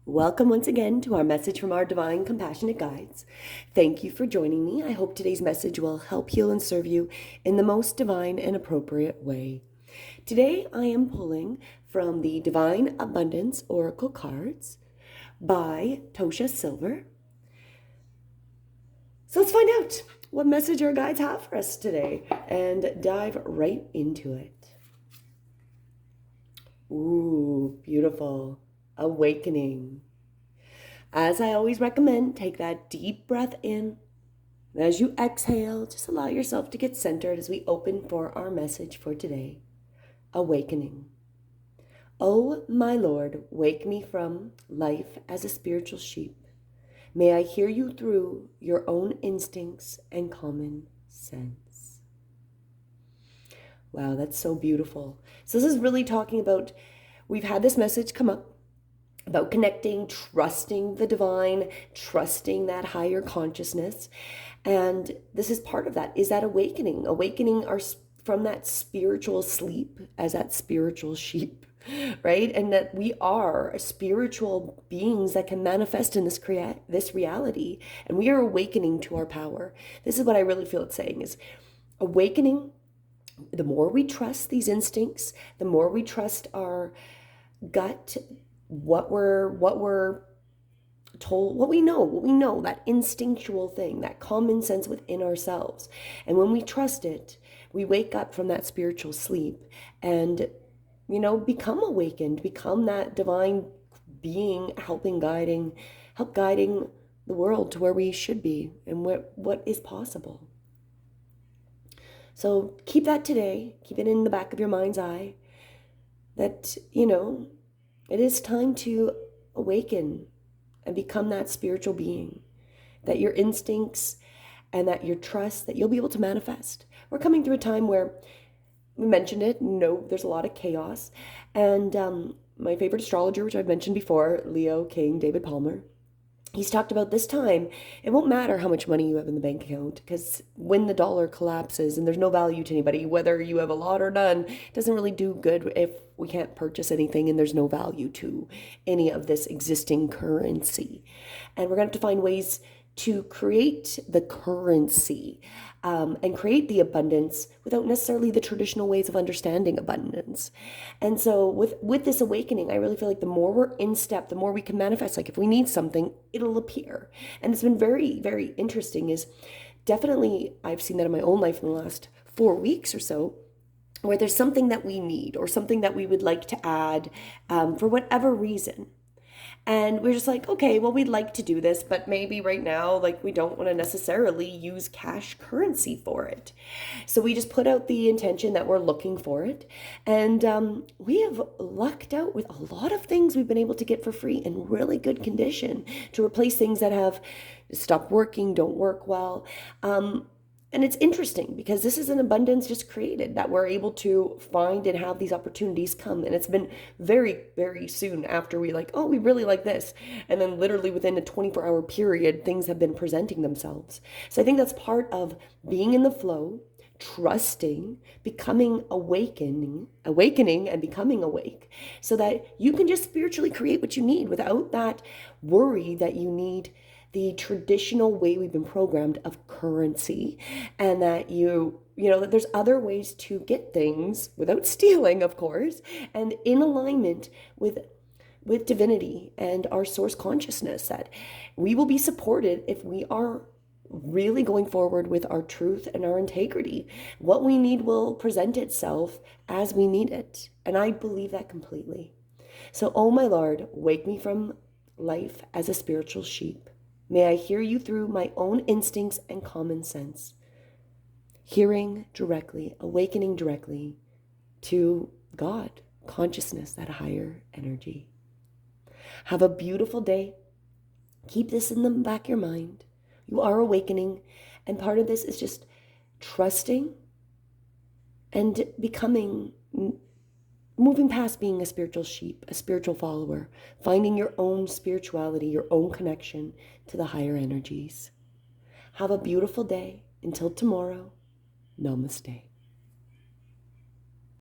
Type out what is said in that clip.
Welcome once again to our message from our divine compassionate guides. Thank you for joining me. I hope today's message will help heal and serve you in the most divine and appropriate way. Today I am pulling from the Divine Abundance Oracle cards by Tosha Silver. So let's find out what message our guides have for us today and dive right into it. Ooh, beautiful. Awakening. As I always recommend, take that deep breath in. And as you exhale, just allow yourself to get centered as we open for our message for today. Awakening. Oh, my Lord, wake me from life as a spiritual sheep. May I hear you through your own instincts and common sense. Wow, that's so beautiful. So this is really talking about, we've had this message come up about connecting, trusting the divine, trusting that higher consciousness. And this is part of that, is that awakening from that spiritual sleep as that spiritual sheep, right? And that we are spiritual beings that can manifest in this reality. And we are awakening to our power. This is what I really feel it's saying is awakening. The more we trust these instincts, the more we trust our gut, what we're told, what we know, that instinctual thing, that common sense within ourselves. And when we trust it, we wake up from that spiritual sleep and, become awakened, become that divine being, help guiding the world to where we should be and what is possible. So keep that today, keep it in the back of your mind's eye that, it is time to awaken and become that spiritual being, that your instincts and that your trust, that you'll be able to manifest. We're coming through a time where, we mentioned it, there's a lot of chaos. And my favorite astrologer, which I've mentioned before, Leo King, David Palmer, he's talked about this time, it won't matter how much money you have in the bank account, because when the dollar collapses and there's no value to anybody, whether you have a lot or none, it doesn't really do good if we can't purchase anything and there's no value to any of this existing currency. And we're going to have to find ways to create the currency and create the abundance without necessarily the traditional ways of understanding abundance. And so with this awakening, I really feel like the more we're in step, the more we can manifest. Like if we need something, it'll appear. And it's been very, very interesting is definitely, I've seen that in my own life in the last 4 weeks or so, where there's something that we need or something that we would like to add for whatever reason. And we're just like, okay, well, we'd like to do this, but maybe right now, like, we don't want to necessarily use cash currency for it. So we just put out the intention that we're looking for it. And we have lucked out with a lot of things we've been able to get for free in really good condition to replace things that have stopped working, don't work well. And it's interesting because this is an abundance just created that we're able to find and have these opportunities come. And it's been very, very soon after we we really like this. And then literally within a 24-hour period, things have been presenting themselves. So I think that's part of being in the flow, trusting, becoming awakening and becoming awake so that you can just spiritually create what you need without that worry that you need the traditional way we've been programmed of currency, and that that there's other ways to get things without stealing, of course, and in alignment with divinity and our source consciousness, that we will be supported if we are really going forward with our truth and our integrity. What we need will present itself as we need it. And I believe that completely. So, oh my Lord, wake me from life as a spiritual sheep. May I hear you through my own instincts and common sense. Hearing directly, awakening directly to God, consciousness, that higher energy. Have a beautiful day. Keep this in the back of your mind. You are awakening, and part of this is just trusting and moving past being a spiritual sheep, a spiritual follower, finding your own spirituality, your own connection to the higher energies. Have a beautiful day. Until tomorrow, Namaste.